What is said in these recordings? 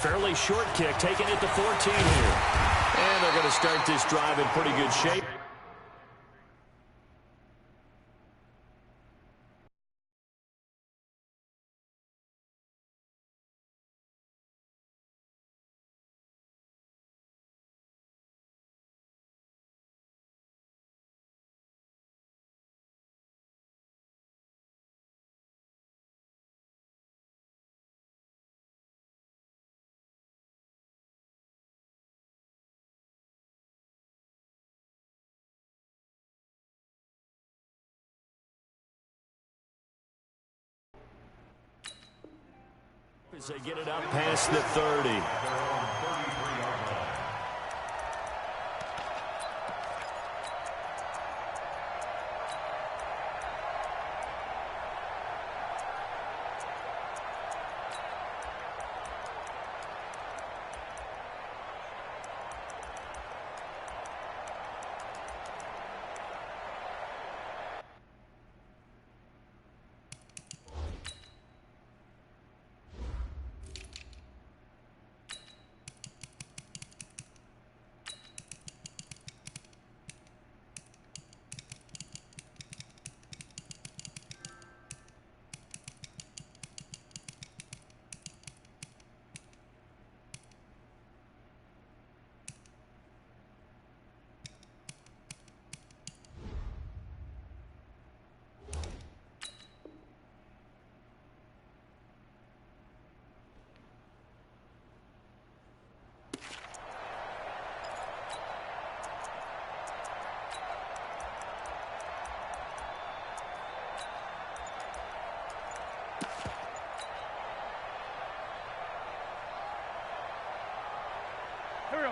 Fairly short kick, taking it to 14 here. And they're going to start this drive in pretty good shape. As they get it up past the 30.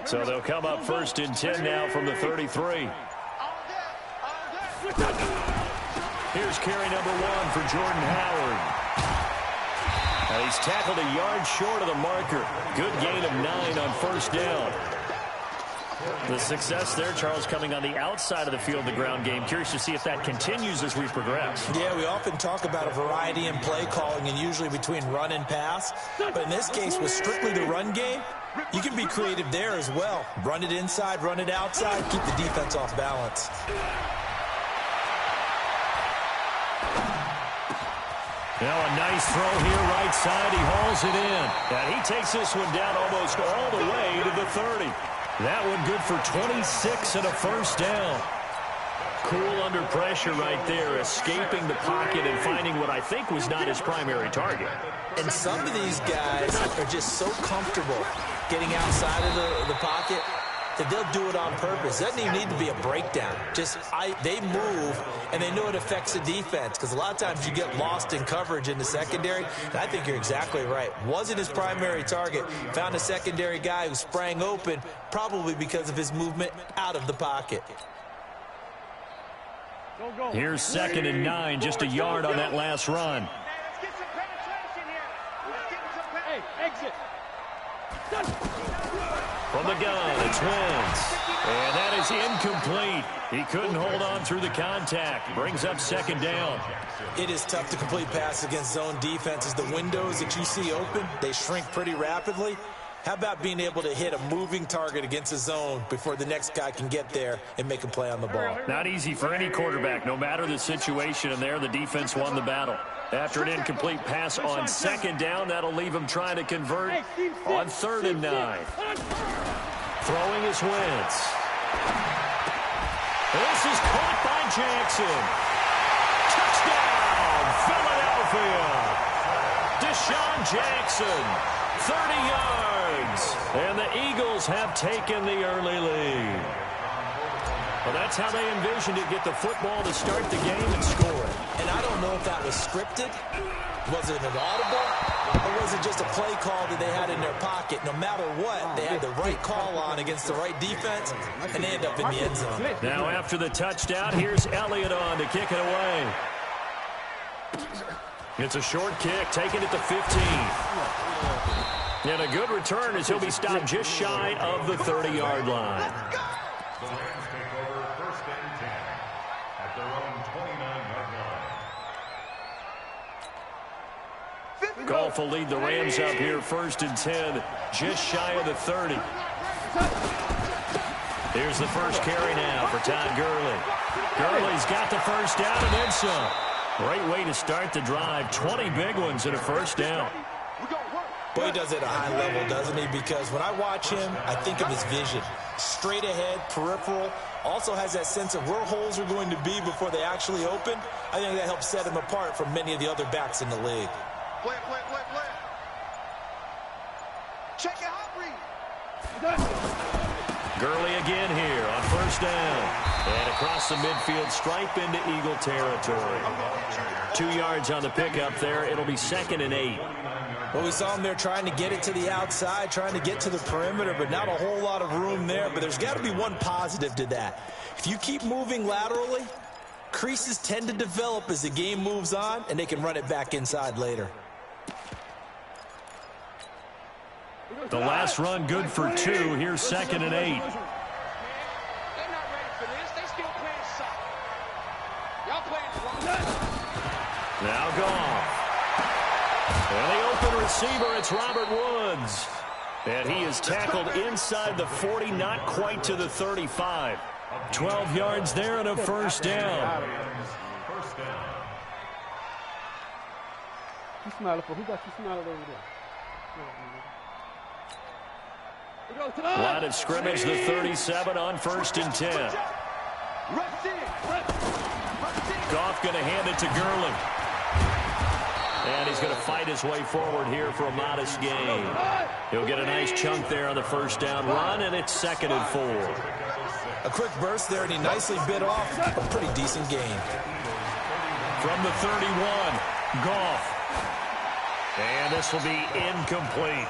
So they'll come up first and 10 now from the 33. Here's carry number 1 for Jordan Howard. And he's tackled a yard short of the marker. Good gain of 9 on first down. The success there, Charles, coming on the outside of the field, the ground game. Curious to see if that continues as we progress. Yeah, we often talk about a variety in play calling and usually between run and pass. But in this case, with strictly the run game, you can be creative there as well. Run it inside, run it outside, keep the defense off balance. Now a nice throw here right side. He hauls it in. And he takes this one down almost all the way to the 30. That one good for 26 and a first down. Cool under pressure right there, escaping the pocket and finding what I think was not his primary target. And some of these guys are just so comfortable getting outside of the pocket that they'll do it on purpose. It doesn't even need to be a breakdown. They move, and they know it affects the defense, because a lot of times you get lost in coverage in the secondary, and I think you're exactly right. Wasn't his primary target. Found a secondary guy who sprang open, probably because of his movement out of the pocket. Here's 2nd and 9, just a yard on that last run. Let's get some penetration here. Let's get some penetration. Hey, exit. From the gun, it's Wentz. And that is incomplete. He couldn't hold on through the contact. Brings up 2nd down. It is tough to complete pass against zone defenses. The windows that you see open, they shrink pretty rapidly. How about being able to hit a moving target against a zone before the next guy can get there and make a play on the ball? Not easy for any quarterback, no matter the situation, and there the defense won the battle. After an incomplete pass on 2nd down, that'll leave him trying to convert on 3rd and 9. Throwing is Wentz. This is caught by Jackson. Touchdown, Philadelphia. Deshaun Jackson, 30 yards. And the Eagles have taken the early lead. Well, that's how they envisioned it, get the football to start the game and score it. And I don't know if that was scripted. Was it an audible? Or was it just a play call that they had in their pocket? No matter what, they had the right call on against the right defense, and they end up in the end zone. Now after the touchdown, here's Elliott on to kick it away. It's a short kick, taking it to 15. And a good return as he'll be stopped just shy of the 30-yard line. The Rams take over 1st and 10 at their own 29-yard line. Goff will lead the Rams up here 1st and 10, just shy of the 30. Here's the first carry now for Todd Gurley. Gurley's got the first down and then some. Great way to start the drive. 20 big ones and a first down. Boy, he does it at a high level, doesn't he? Because when I watch him, I think of his vision. Straight ahead, peripheral. Also has that sense of where holes are going to be before they actually open. I think that helps set him apart from many of the other backs in the league. Play. Check it out, Reed. Gurley again here on first down. And across the midfield stripe into Eagle territory. 2 yards on the pickup there. It'll be 2nd and 8. Well, we saw him there trying to get it to the outside, trying to get to the perimeter, but not a whole lot of room there. But there's got to be one positive to that. If you keep moving laterally, creases tend to develop as the game moves on, and they can run it back inside later. The last run good for 2. Here's 2nd and 8. They're not ready for this. They still playing soft. Y'all playing wrong. Now Goff. And the open receiver, it's Robert Woods. And he is tackled inside the 40, not quite to the 35. 12 yards there and a first down. Who got you smiling over there? Line of scrimmage, the 37 on 1st and 10. Goff going to hand it to Gurley. And he's going to fight his way forward here for a modest gain. He'll get a nice chunk there on the first down run, and it's 2nd and 4. A quick burst there, and he nicely bit off a pretty decent gain. From the 31, Goff. And this will be incomplete.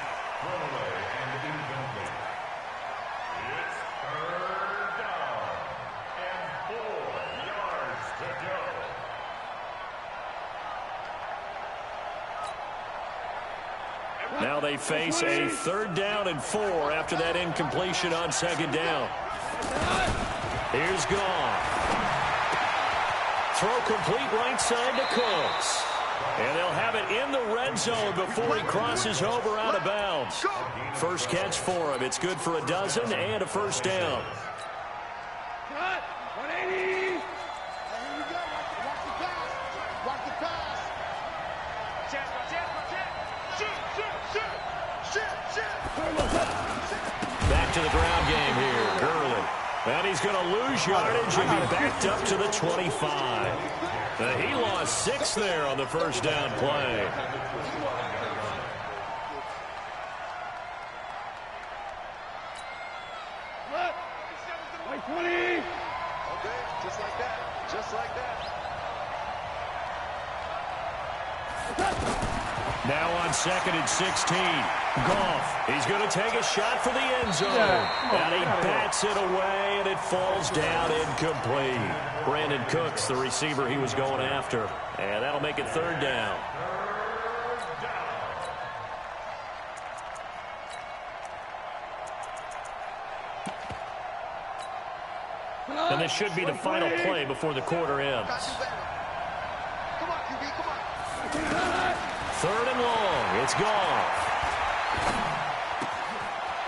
Now they face a 3rd down and 4 after that incompletion on 2nd down. Here's Goff. Throw complete right side to Cooks. And they'll have it in the red zone before he crosses over out of bounds. First catch for him. It's good for a dozen and a first down. 180. Watch the pass. Back to the ground game here. Gurley. And he's going to lose yardage and be backed up to the 25. He lost 6 there on the first down play. Like 20. Okay, just like that. Just like that. Now on 2nd and 16. Goff. He's going to take a shot for the end zone. And he bats it away, and it falls down incomplete. Brandon Cooks, the receiver he was going after. And that'll make it 3rd down. And this should be the final play before the quarter ends. Come on, QB, come on. 3rd and long. It's Goff.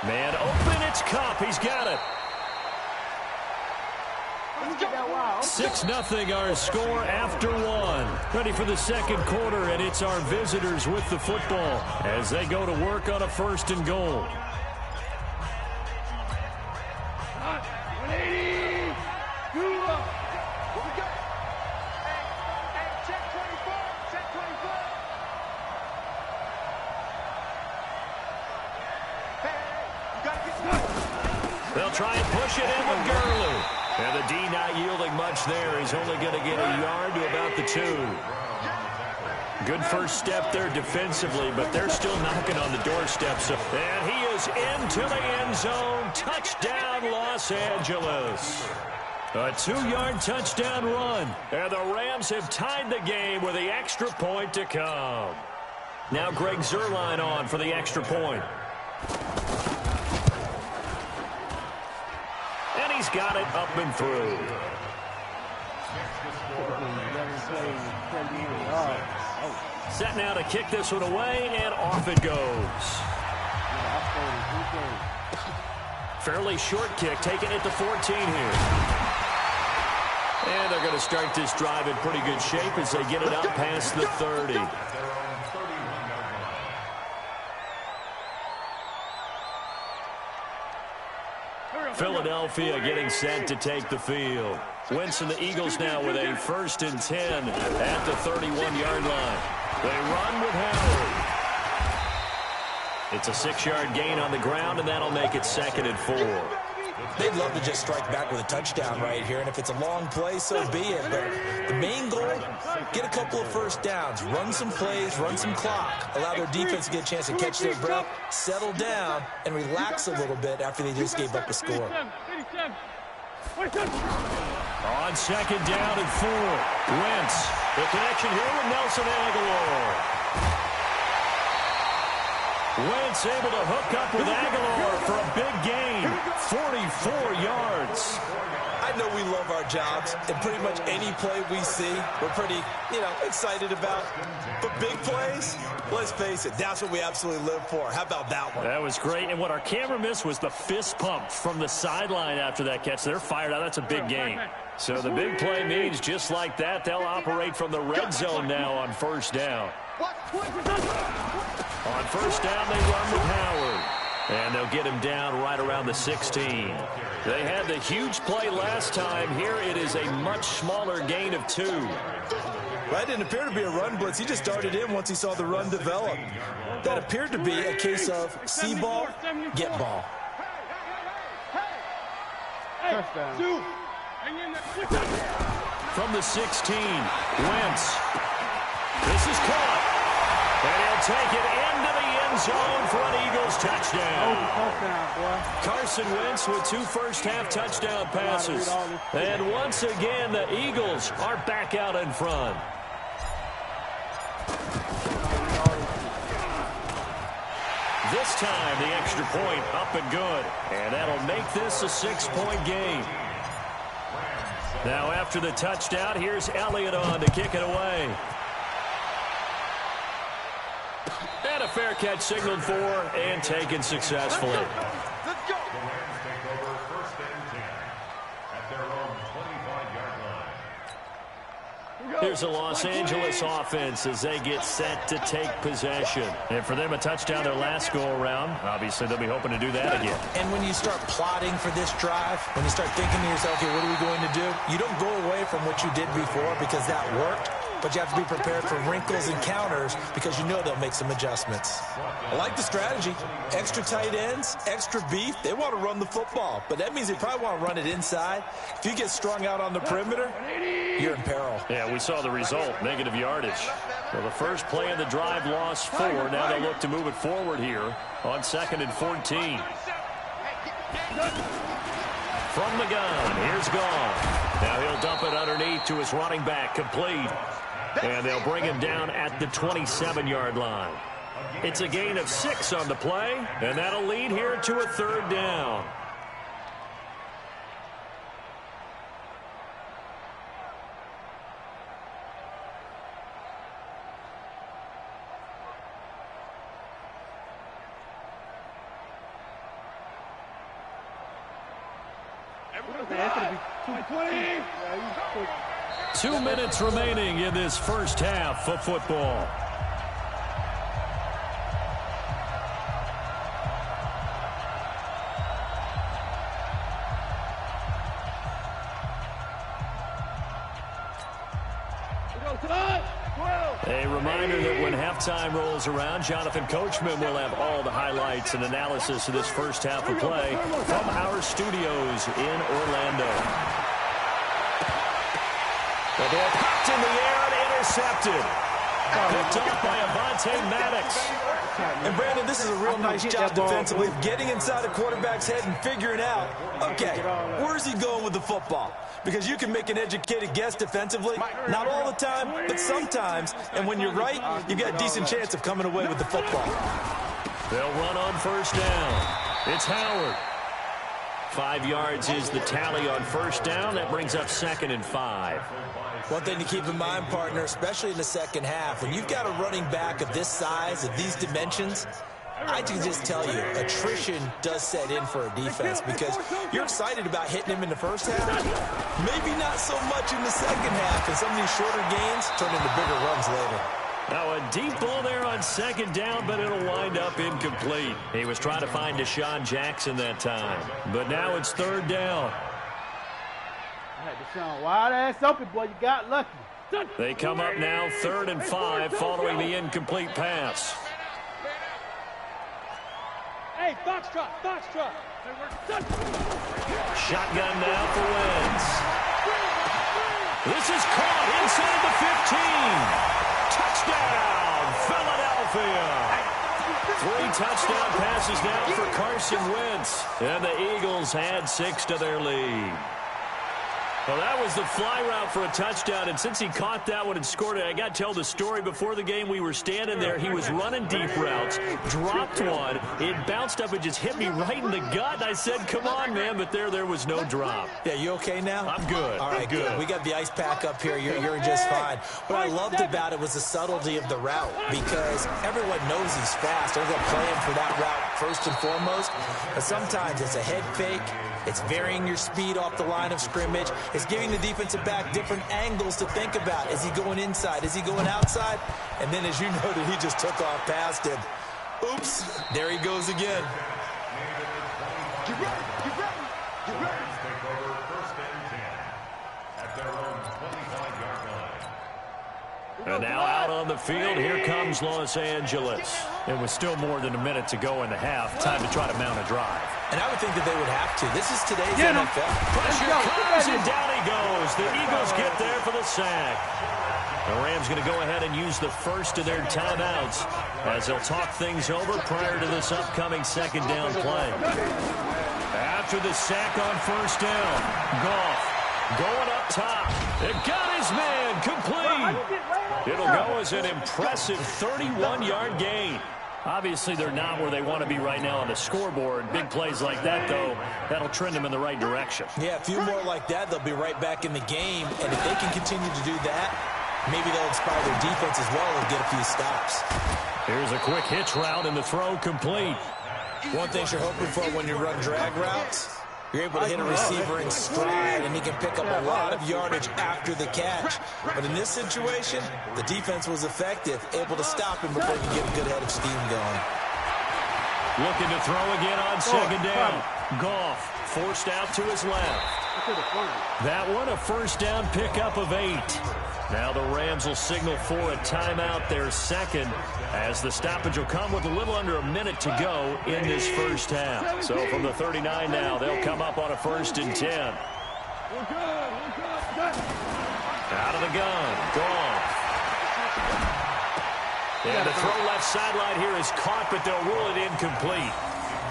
Man open, it's Cup. He's got it. 6-0 our score after 1. Ready for the 2nd quarter, and it's our visitors with the football as they go to work on a 1st and goal. 180. What we got? Hey, check 24. Check 24. Hey, you got to get good. They'll try and push it in with Gurley. And the D not yielding much there. He's only going to get a yard to about the 2. Good first step there defensively, but they're still knocking on the doorstep. And he is into the end zone. Touchdown, Los Angeles. A 2-yard touchdown run. And the Rams have tied the game with the extra point to come. Now Greg Zuerlein on for the extra point. And he's got it up and through. Set now to kick this one away, and off it goes. Fairly short kick, taking it to 14 here. And they're going to start this drive in pretty good shape as they get it out past the 30. Philadelphia getting set to take the field. Wentz and the Eagles now with a 1st and 10 at the 31-yard line. They run with Howard. It's a 6-yard gain on the ground, and that'll make it 2nd and 4. They'd love to just strike back with a touchdown right here, and if it's a long play, so be it. But the main goal, get a couple of first downs, run some plays, run some clock, allow their defense to get a chance to catch their breath, settle down, and relax a little bit after they just gave up a score. On 2nd down and 4, Wentz. The connection here with Nelson Aguilar. Wentz able to hook up with Aguilar for a big gain, 44 yards. I know we love our jobs, and pretty much any play we see, we're pretty, excited about. But big plays, let's face it, that's what we absolutely live for. How about that one? That was great, and what our camera missed was the fist pump from the sideline after that catch. They're fired out. That's a big gain. So the big play means just like that, they'll operate from the red zone now on 1st down. On 1st down, they run with Howard. And they'll get him down right around the 16. They had the huge play last time. Here it is a much smaller gain of 2. That didn't appear to be a run blitz. He just darted in once he saw the run develop. That appeared to be a case of see ball, get ball. Touchdown. From the 16, Wentz. This is caught. And he'll take it into the end zone for an Eagles touchdown. Carson Wentz with 2 first-half touchdown passes. And once again, the Eagles are back out in front. This time, the extra point up and good. And that'll make this a 6-point game. Now, after the touchdown, here's Elliott on to kick it away. And a fair catch signaled for and taken successfully. The Rams take over 1st and 10 at their own 25-yard line. Here's the Los Angeles offense as they get set to take possession. And for them, a touchdown their last go-around. Obviously, they'll be hoping to do that again. And when you start plotting for this drive, when you start thinking to yourself, okay, what are we going to do? You don't go away from what you did before because that worked. But you have to be prepared for wrinkles and counters because you know they'll make some adjustments. I like the strategy. Extra tight ends, extra beef. They want to run the football, but that means they probably want to run it inside. If you get strung out on the perimeter, you're in peril. Yeah, we saw the result, negative yardage. So the first play of the drive lost 4. Now they look to move it forward here on 2nd and 14. From the gun, here's Gone. Now he'll dump it underneath to his running back, complete. And they'll bring him down at the 27-yard line. It's a gain of 6 on the play, and that'll lead here to a 3rd down. Man, 2 minutes remaining in this first half of football. A reminder that when halftime rolls around, Jonathan Coachman will have all the highlights and analysis of this first half of play from our studios in Orlando. The ball popped in the air and intercepted. Picked off by Avonte Maddox. And, Brandon, this is a real nice job defensively, getting inside a quarterback's head and figuring out, okay, where's he going with the football? Because you can make an educated guess defensively, not all the time, but sometimes. And when you're right, you got a decent chance of coming away with the football. They'll run on 1st down. It's Howard. 5 yards is the tally on first down. That brings up 2nd and 5. One thing to keep in mind, partner, especially in the second half, when you've got a running back of this size, of these dimensions, I can just tell you, attrition does set in for a defense because you're excited about hitting him in the first half. Maybe not so much in the second half, and some of these shorter gains turn into bigger runs later. Now a deep ball there on 2nd down, but it'll wind up incomplete. He was trying to find Deshaun Jackson that time. But now it's 3rd down. I had Deshaun wide ass open, boy. You got lucky. They come up now 3rd and 5 following the incomplete pass. Hey, Foxtrot, Foxtrot. Shotgun now for Wentz. This is caught inside the 15. Touchdown, Philadelphia. 3 touchdown passes now for Carson Wentz. And the Eagles add 6 to their lead. Well, that was the fly route for a touchdown, and since he caught that one and scored it, I got to tell the story. Before the game, we were standing there. He was running deep routes, dropped one. It bounced up and just hit me right in the gut. And I said, come on, man, but there was no drop. Yeah, you okay now? I'm good. All right, good. We got the ice pack up here. You're just fine. What I loved about it was the subtlety of the route because everyone knows he's fast. They're going to play him for that route first and foremost. But sometimes it's a head fake. It's varying your speed off the line of scrimmage. It's giving the defensive back different angles to think about. Is he going inside? Is he going outside? And then, as you noted, he just took off past him. Oops, there he goes again. And now out on the field, here comes Los Angeles. It was still more than a minute to go in the half. Time to try to mount a drive. And I would think that they would have to. This is today's NFL. Pressure comes, and down he goes. The Eagles get there for the sack. The Rams going to go ahead and use the first of their timeouts as they'll talk things over prior to this upcoming 2nd down play. After the sack on first down, Goff going up top. It got his man complete. It'll go as an impressive 31-yard gain. Obviously, they're not where they want to be right now on the scoreboard. Big plays like that, though, that'll trend them in the right direction. Yeah, a few more like that, they'll be right back in the game. And if they can continue to do that, maybe they'll inspire their defense as well and get a few stops. Here's a quick hitch route, and the throw complete. One thing you're hoping for when you run drag routes, you're able to hit a receiver in stride, and he can pick up a lot of yardage after the catch. But in this situation, the defense was effective, able to stop him before he could get a good head of steam going. Looking to throw again on 2nd down. Goff forced out to his left. That one, a first down pickup of 8. Now the Rams will signal for a timeout, their second, as the stoppage will come with a little under a minute to go in this first half. So from the 39 now, they'll come up on a 1st and 10. Out of the gun, Goff. And the throw left sideline here is caught, but they'll rule it incomplete.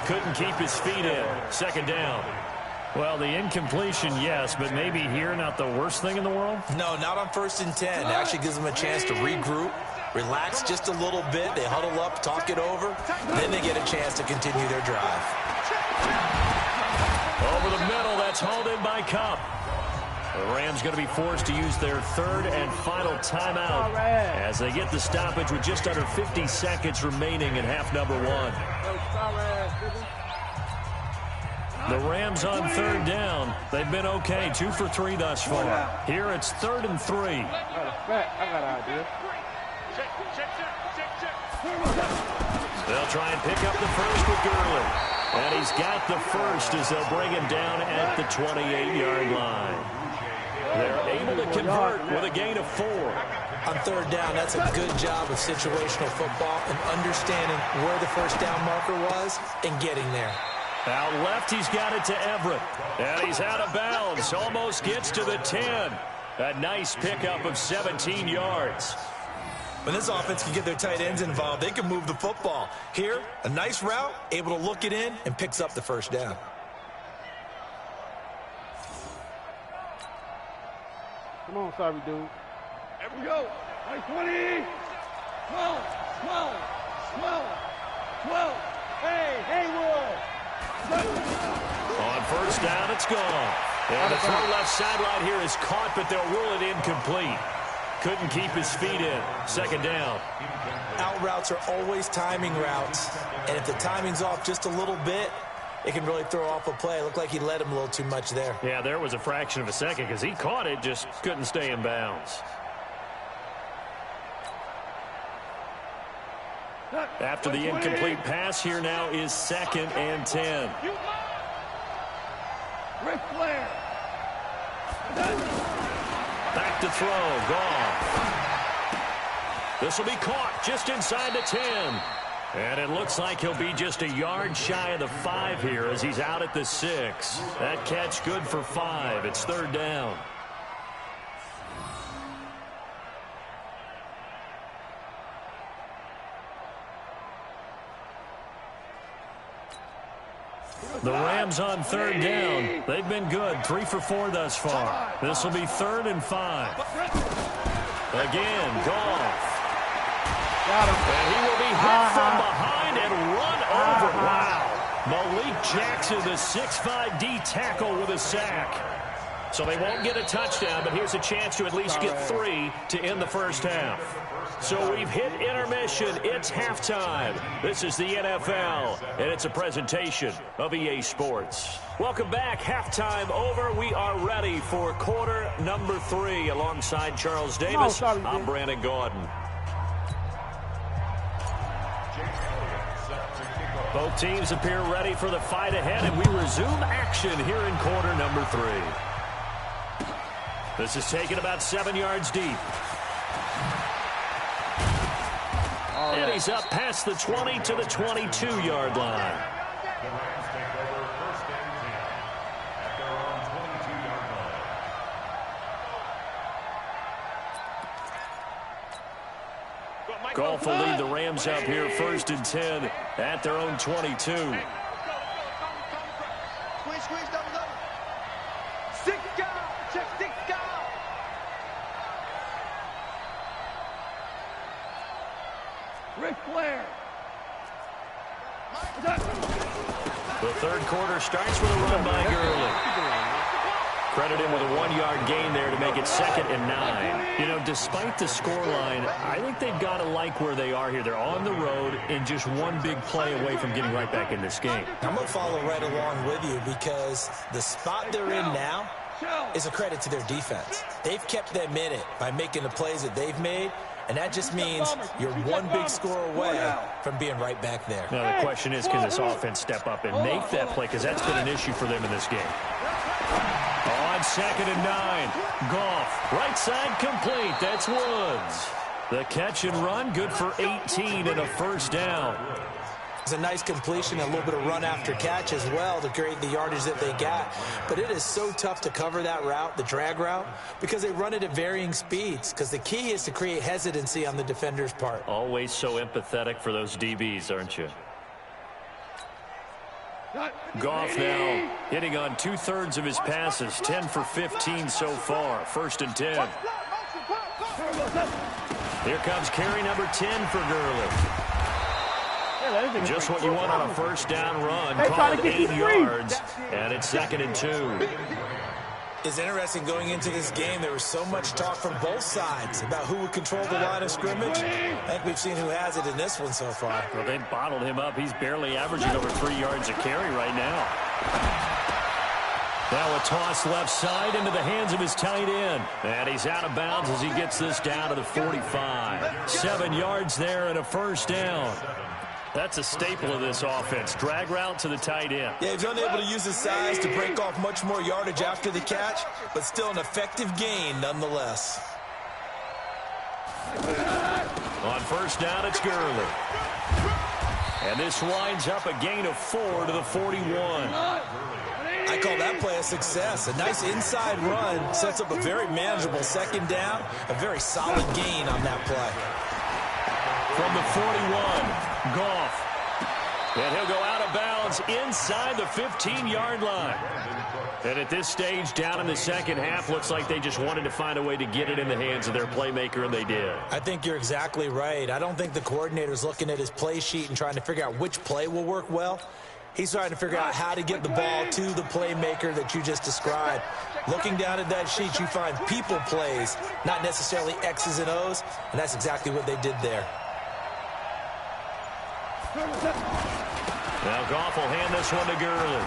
Couldn't keep his feet in. 2nd down. Well, the incompletion, yes, but maybe here not the worst thing in the world? No, not on 1st and 10. It actually gives them a chance to regroup, relax just a little bit. They huddle up, talk it over. Then they get a chance to continue their drive. Over the middle, that's hauled in by Cup. The Rams going to be forced to use their 3rd and final timeout as they get the stoppage with just under 50 seconds remaining in half number 1. The Rams on 3rd down. They've been okay, 2 for 3 thus far. Here it's 3rd and 3. I got an idea. They'll try and pick up the first with Gurley. And he's got the first as they'll bring him down at the 28-yard line. They're able to convert with a gain of 4. On 3rd down, that's a good job of situational football and understanding where the first down marker was and getting there. Out left, he's got it to Everett. And he's out of bounds. Almost gets to the 10. A nice pickup of 17 yards. When this offense can get their tight ends involved, they can move the football. Here, a nice route, able to look it in, and picks up the first down. Come on, sorry, dude. Here we go. 20, 12, 12, 12, 12. Hey, Haywood. On first down, it's gone. And the throw left sideline here is caught, but they'll rule it incomplete. Couldn't keep his feet in. Second down. Out routes are always timing routes. And if the timing's off just a little bit, it can really throw off a play. It looked like he led him a little too much there. Yeah, there was a fraction of a second because he caught it, just couldn't stay in bounds. After the incomplete pass, here now is 2nd and 10. Ric Flair. Back to throw. Goff. This will be caught just inside the 10. And it looks like he'll be just a yard shy of the 5 here as he's out at the 6. That catch good for 5. It's 3rd down. The Rams on 3rd down. They've been good. 3 for 4 thus far. This will be 3rd and 5. Again, Goff. Got him. And he will be hit from behind and run over. Wow. Malik Jackson, the 6'5" D tackle with a sack. So they won't get a touchdown, but here's a chance to at least get 3 to end the first half. So we've hit intermission. It's halftime. This is the NFL, and it's a presentation of EA Sports. Welcome back. Halftime over. We are ready for quarter number 3. Alongside Charles Davis, I'm Brandon Gordon. Both teams appear ready for the fight ahead, and we resume action here in quarter number 3. This is taken about 7 yards deep. And he's up past the 20 to the 22-yard line. The Rams take over 1st and 10 at their own 22-yard line. Goff will lead the Rams up here 1st and 10 at their own 22. Squeeze, double, double. 6 guard, check 6 guard. Ric Flair. The 3rd quarter starts with a run by Gurley. Credit him with a 1-yard gain there to make it 2nd and 9. You know, despite the scoreline, I think they've got to like where they are here. They're on the road and just one big play away from getting right back in this game. I'm going to follow right along with you because the spot they're in now is a credit to their defense. They've kept them in it by making the plays that they've made, and that just means you're one big score away from being right back there. Now, the question is, can this offense step up and make that play? Because that's been an issue for them in this game. On 2nd and 9, Goff, right side complete. That's Woods. The catch and run, good for 18 and a first down. It's a nice completion, a little bit of run after catch as well to create the yardage that they got. But it is so tough to cover that route, the drag route, because they run it at varying speeds. Because the key is to create hesitancy on the defender's part. Always so empathetic for those DBs, aren't you? Goff now hitting on 2/3 of his passes, 10 for 15 so far. 1st and 10. Here comes carry number 10 for Gurley. Just what you want on a first down run. Call it 8 yards, and it's 2nd and 2. It's interesting going into this game. There was so much talk from both sides about who would control the line of scrimmage. I think we've seen who has it in this one so far. Well, they bottled him up. He's barely averaging over 3 yards a carry right now. Now a toss left side into the hands of his tight end. And he's out of bounds as he gets this down to the 45. 7 yards there and a first down. That's a staple of this offense. Drag route to the tight end. Yeah, he's unable to use his size to break off much more yardage after the catch, but still an effective gain nonetheless. On first down, it's Gurley. And this winds up a gain of 4 to the 41. I call that play a success. A nice inside run sets up a very manageable 2nd down. A very solid gain on that play. From the 41, Goff. And he'll go out of bounds inside the 15-yard line. And at this stage, down in the second half, looks like they just wanted to find a way to get it in the hands of their playmaker, and they did. I think you're exactly right. I don't think the coordinator's looking at his play sheet and trying to figure out which play will work well. He's trying to figure out how to get the ball to the playmaker that you just described. Looking down at that sheet, you find people plays, not necessarily X's and O's, and that's exactly what they did there. Now Goff will hand this one to Gurley.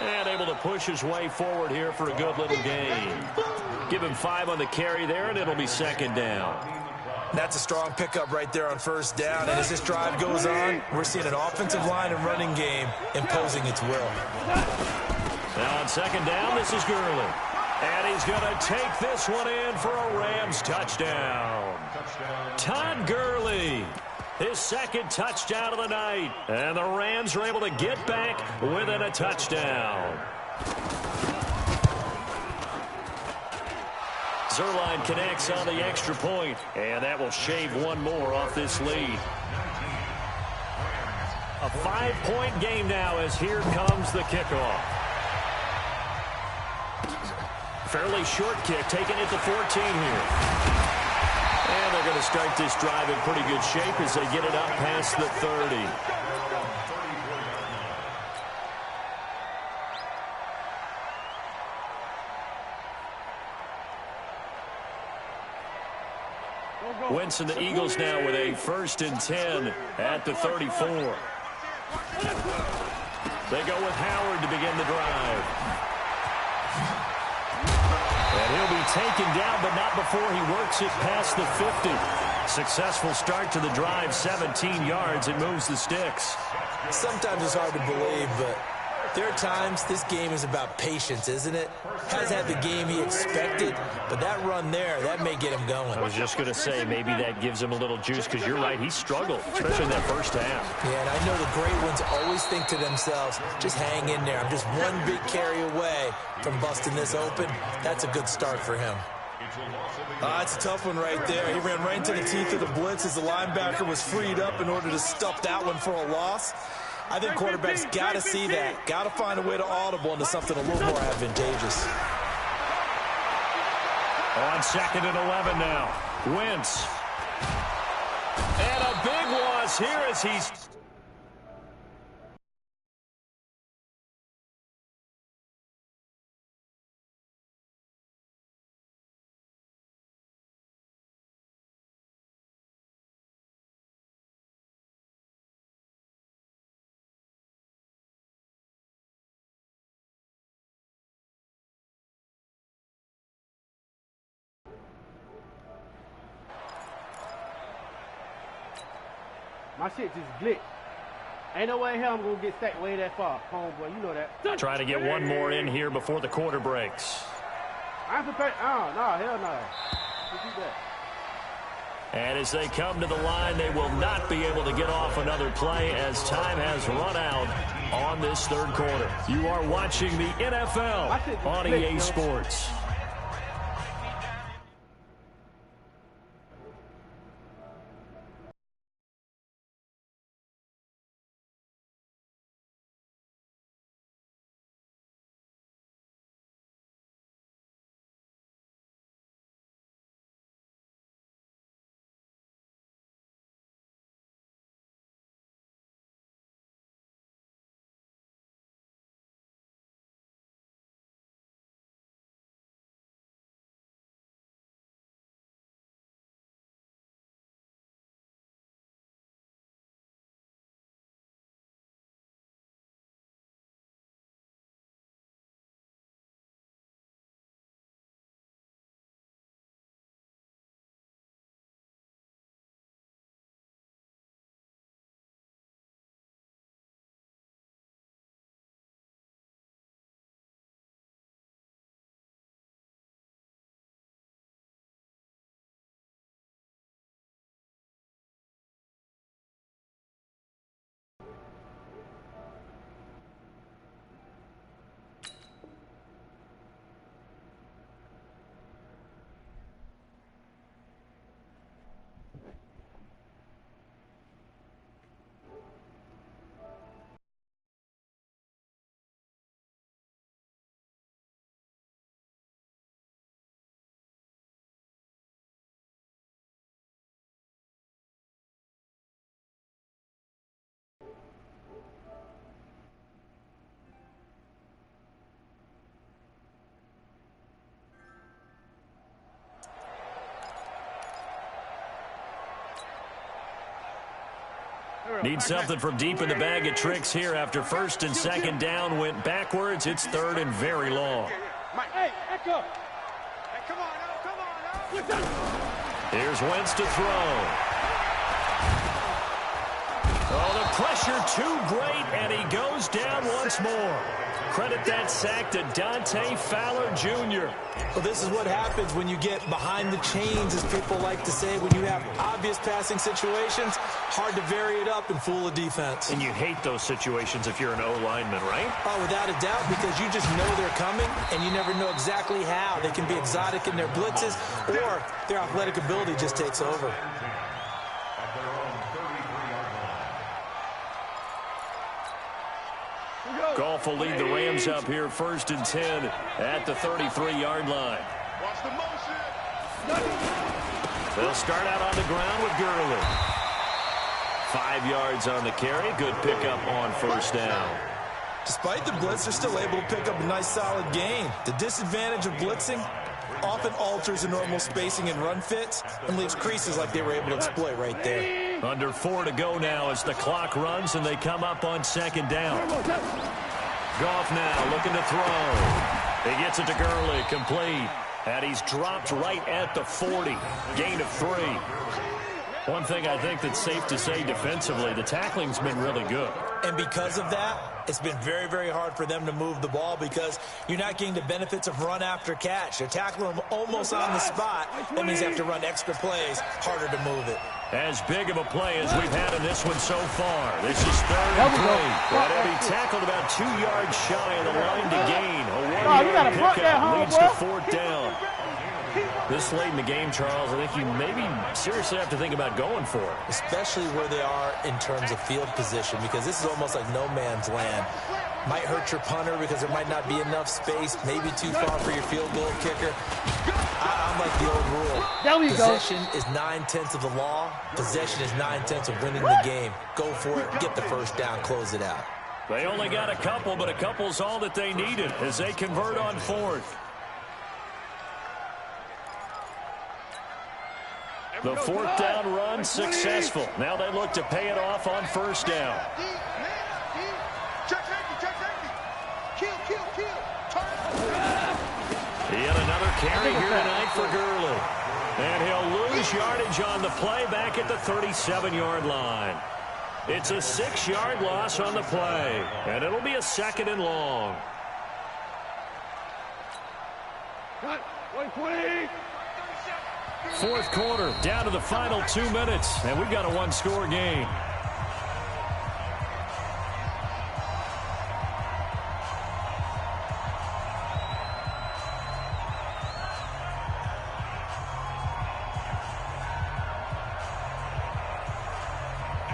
And able to push his way forward here for a good little gain. Give him 5 on the carry there, and it'll be second down. That's a strong pickup right there on first down. And as this drive goes on, we're seeing an offensive line and running game imposing its will. Now on second down, this is Gurley. And he's going to take this one in for a Rams touchdown. Todd Gurley, his second touchdown of the night. And the Rams are able to get back within a touchdown. Zerline connects on the extra point, and that will shave one more off this lead. A 5-point game now as here comes the kickoff. Fairly short kick, taking it to 14 here. And they're going to start this drive in pretty good shape as they get it up past the 30. Wentz and the Eagles now with a 1st and 10 at the 34. They go with Howard to begin the drive. And he'll be taken down, but not before he works it past the 50. Successful start to the drive, 17 yards. It moves the sticks. Sometimes it's hard to believe, but there are times this game is about patience, isn't it? Has had the game he expected, but that run there, that may get him going. I was just going to say, maybe that gives him a little juice, because you're right, he struggled, especially in that first half. Yeah, and I know the great ones always think to themselves, just hang in there. I'm just one big carry away from busting this open. That's a good start for him. It's a tough one right there. He ran right into the teeth of the blitz as the linebacker was freed up in order to stuff that one for a loss. I think quarterbacks got to see that. Got to find a way to audible into something a little more advantageous. On 2nd and 11 now. Wentz. And a big loss here as he's My shit just glitched. Ain't no way in hell I'm going to get stacked way that far. Homeboy, you know that. trying to get one more in here before the quarter breaks. I'm prepared. Oh, no, hell no. You do that. And as they come to the line, they will not be able to get off another play as time has run out on this 3rd quarter. You are watching the NFL on EA Sports. Need something from deep in the bag of tricks here after first and second down went backwards. It's third and very long. Hey, echo. Hey, come on now. Here's Wentz to throw. Oh, the pressure too great, and he goes down once more. Credit that sack to Dante Fowler Jr. Well, this is what happens when you get behind the chains, as people like to say. When you have obvious passing situations, hard to vary it up and fool a defense. And you hate those situations if you're an O-lineman, right? Oh, without a doubt, because you just know they're coming, and you never know exactly how. They can be exotic in their blitzes, or their athletic ability just takes over. Goff will lead the Rams up here first and 10 at the 33-yard line. Watch the motion. They'll start out on the ground with Gurley. 5 yards on the carry. Good pickup on first down. Despite the blitz, they're still able to pick up a nice, solid gain. The disadvantage of blitzing often alters the normal spacing and run fits and leaves creases like they were able to exploit right there. Under 4 to go now as the clock runs and they come up on second down. Goff now looking to throw. He gets it to Gurley, complete. And he's dropped right at the 40. Gain of 3. One thing I think that's safe to say defensively, the tackling's been really good. And because of that, it's been very, very hard for them to move the ball because you're not getting the benefits of run after catch. They're tackling them almost on the spot. That means they have to run extra plays, harder to move it. As big of a play as we've had in this one so far. This is third and 3. That'll be tackled about 2 yards shy of the line to gain. A 1-yard pickup leads to fourth down. This late in the game, Charles, I think you maybe seriously have to think about going for it. Especially where they are in terms of field position, because this is almost like no man's land. Might hurt your punter because there might not be enough space, maybe too far for your field goal kicker. I'm like the old rule. Possession is 9/10 of the law. Possession is 9/10 of winning the game. Go for it, get the first down, close it out. They only got a couple, but a couple's all that they needed as they convert on fourth. The fourth down run successful. Now they look to pay it off on first down. He had another carry here tonight for Gurley. And he'll lose yardage on the play back at the 37-yard line. It's a 6-yard loss on the play. And it'll be a second and long. Fourth quarter, down to the final 2 minutes, and we've got a one-score game.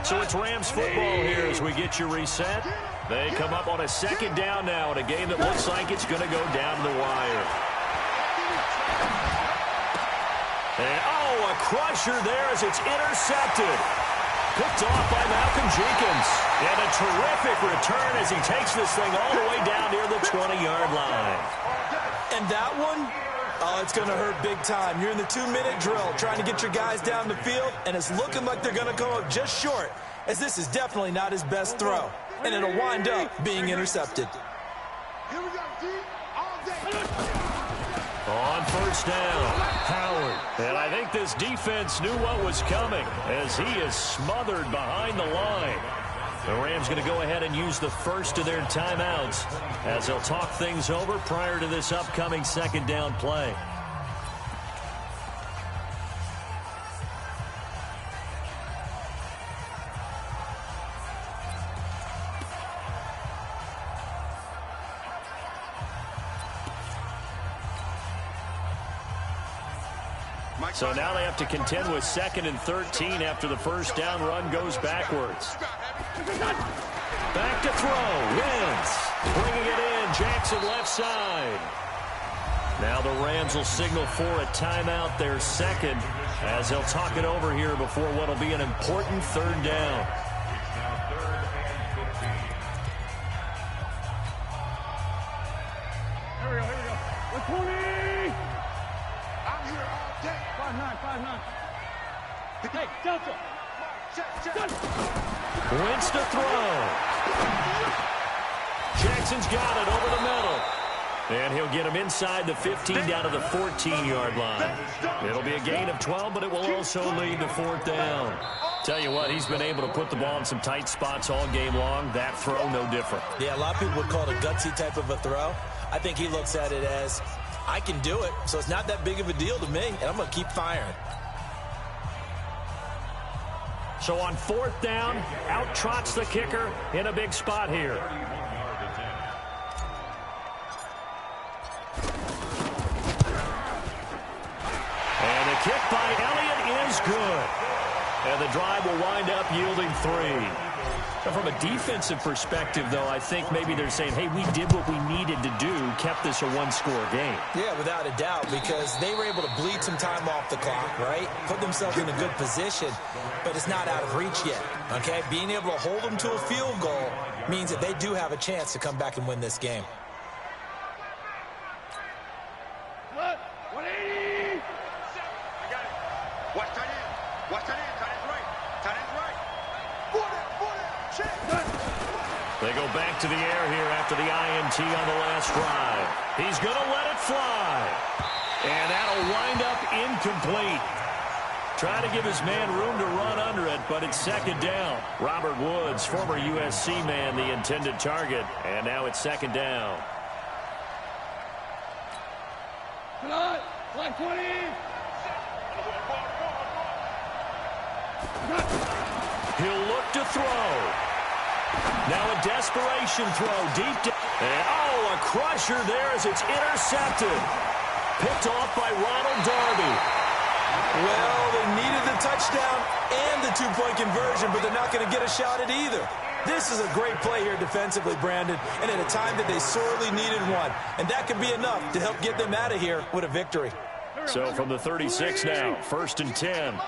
So it's Rams football here as we get you reset. They come up on a second down now in a game that looks like it's going to go down to the wire. And, oh, a crusher there as it's intercepted. Picked off by Malcolm Jenkins. And a terrific return as he takes this thing all the way down near the 20-yard line. And that one, oh, it's going to hurt big time. You're in the 2-minute drill trying to get your guys down the field, and it's looking like they're going to come up just short, as this is definitely not his best throw. And it'll wind up being intercepted. Here we go, D. All day. On first down, Howard. And I think this defense knew what was coming as he is smothered behind the line. The Rams going to go ahead and use the first of their timeouts as they'll talk things over prior to this upcoming second down play. So now they have to contend with 2nd and 13 after the first down run goes backwards. Back to throw. Wentz bringing it in. Jackson left side. Now the Rams will signal for a timeout, their second, as they'll talk it over here before what will be an important third down. Here we go. 120. I'm here all day. 5-9. Hey, Delta. Check. Wins to throw. Jackson's got it over the middle. And he'll get him inside the 15 down to the 14-yard line. It'll be a gain of 12, but it will also lead to 4th down. Tell you what, he's been able to put the ball in some tight spots all game long. That throw, no different. Yeah, a lot of people would call it a gutsy type of a throw. I think he looks at it as, I can do it, so it's not that big of a deal to me, and I'm going to keep firing. So on 4th down, out trots the kicker in a big spot here. And the kick by Elliott is good. And the drive will wind up yielding 3. Now, from a defensive perspective, though, I think maybe they're saying, hey, we did what we needed to do, kept this a one-score game. Yeah, without a doubt, because they were able to bleed some time off the clock, right? Put themselves in a good position, but it's not out of reach yet, okay? Being able to hold them to a field goal means that they do have a chance to come back and win this game. What? 180! I got it. Watch tight end. Watch tight end. Tight end's right. Tight end's right. 40, check. They go back to the air here after the INT on the last drive. He's going to let it fly. And that'll wind up incomplete. Trying to give his man room to run under it, but it's 2nd down. Robert Woods, former USC man, the intended target. And now it's 2nd down. Come on. Flag 20. He'll look to throw. Now a desperation throw deep down. And, a crusher there as it's intercepted. Picked off by Ronald Darby. Well, they needed the touchdown and the two-point conversion, but they're not going to get a shot at either. This is a great play here defensively, Brandon, and at a time that they sorely needed one. And that could be enough to help get them out of here with a victory. So from the 36 now, 1st and 10.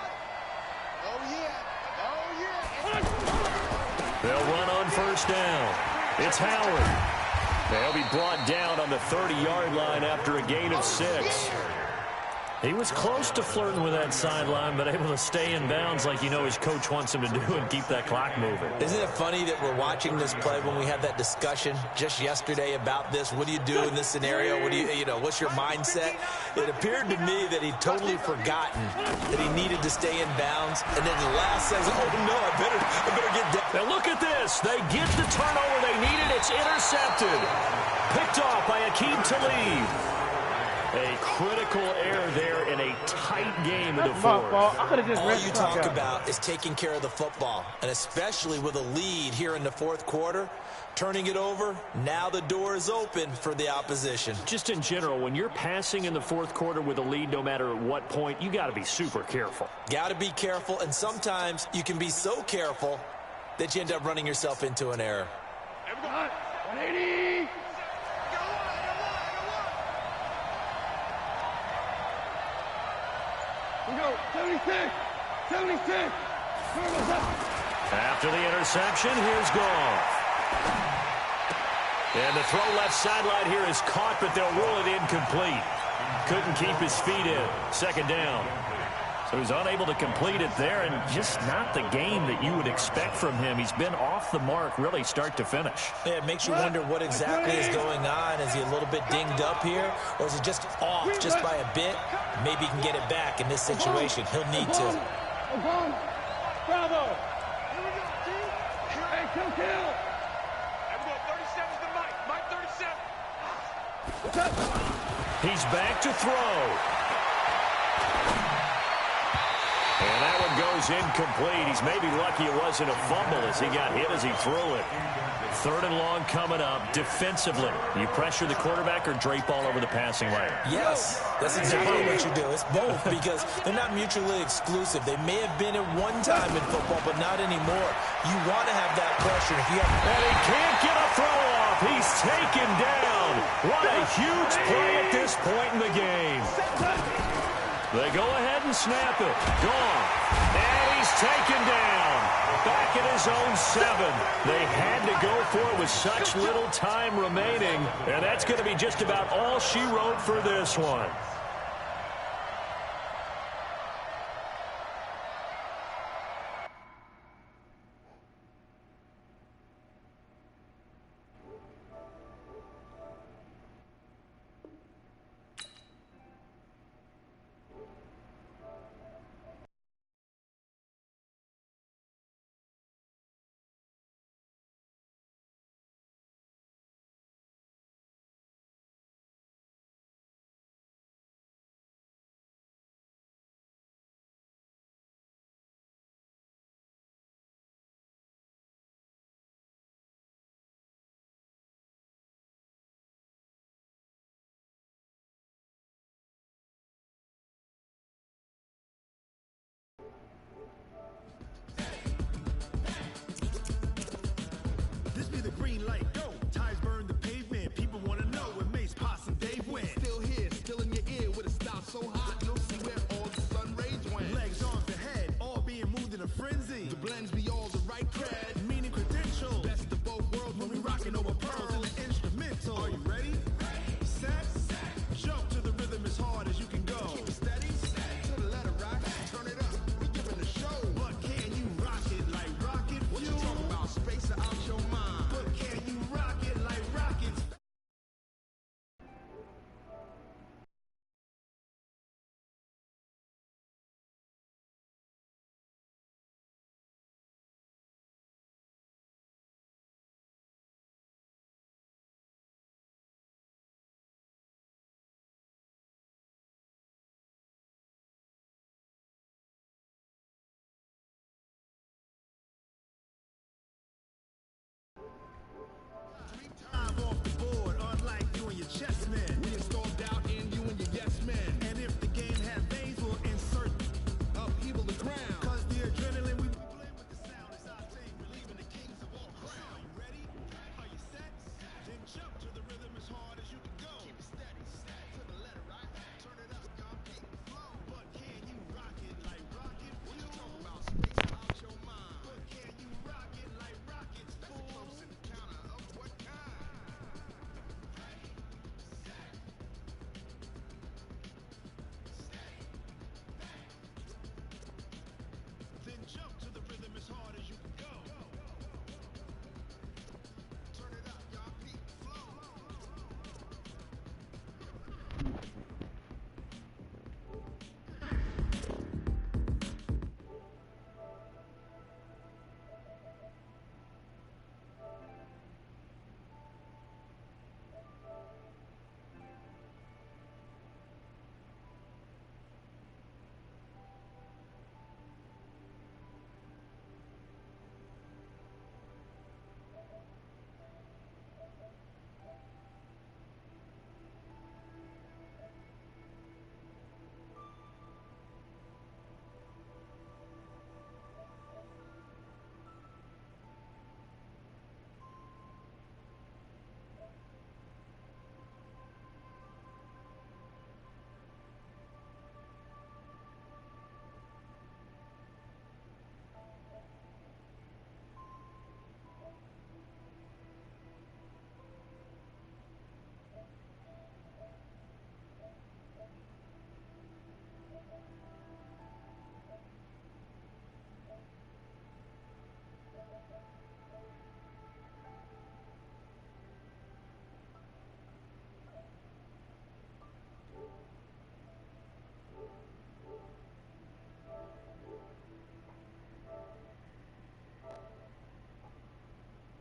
They'll run on 1st down. It's Howard. They'll be brought down on the 30-yard line after a gain of 6. He was close to flirting with that sideline, but able to stay in bounds like you know his coach wants him to do and keep that clock moving. Isn't it funny that we're watching this play when we had that discussion just yesterday about this? What do you do in this scenario? What do you know, what's your mindset? It appeared to me that he'd totally forgotten that he needed to stay in bounds. And then the last says, oh, no, I better get down. Now look at this. They get the turnover they needed. It's intercepted. Picked off by Aqib Talib. A critical error there in a tight game in the fourth. All you talk about is taking care of the football, and especially with a lead here in the 4th quarter, turning it over, now the door is open for the opposition. Just in general, when you're passing in the 4th quarter with a lead, no matter at what point, you got to be super careful. Got to be careful, and sometimes you can be so careful that you end up running yourself into an error. 180! We go, 76! 76! After the interception, here's Goff. And the throw left sideline here is caught, but they'll rule it incomplete. Couldn't keep his feet in. 2nd down. So he's unable to complete it there, and just not the game that you would expect from him. He's been off the mark, really, start to finish. Yeah, it makes you wonder what exactly is going on. Is he a little bit dinged up here, or is it just off just by a bit? Maybe he can get it back in this situation. He'll need to. Bravo! Hey, kill! Everyone, 37's the Mike. Mike 37. He's back to throw. And that one goes incomplete. He's maybe lucky it wasn't a fumble as he got hit as he threw it. 3rd and long coming up. Defensively, you pressure the quarterback or drape all over the passing lane? Yes, that's exactly what you do. It's both because they're not mutually exclusive. They may have been at one time in football, but not anymore. You want to have that pressure. If you have... And he can't get a throw off. He's taken down. What a huge play at this point in the game. They go ahead and snap it. Gone. And he's taken down. Back at his own 7. They had to go for it with such little time remaining. And that's going to be just about all she wrote for this one. like go. Ties burn the pavement. People wanna know when Mace, Pops, and Dave went. Still here, still in your ear with a stop so hot you'll see where all the sun rays went. Legs on the head, all being moved in a frenzy. The blends be all the right cred. Meaning credentials. Best of both worlds When we rockin' over pearls in the instrumental. Are you ready? Set. Jump to the rhythm as hard as you can go. Keep it steady, to the letter rock. Turn it up, we giving a show. But can you rock it like rocket fuel? What you talking about? Space out your mind. But can you rock it like rockets? Time off the board, unlike you and your chess men. We installed doubt in you and your yes men.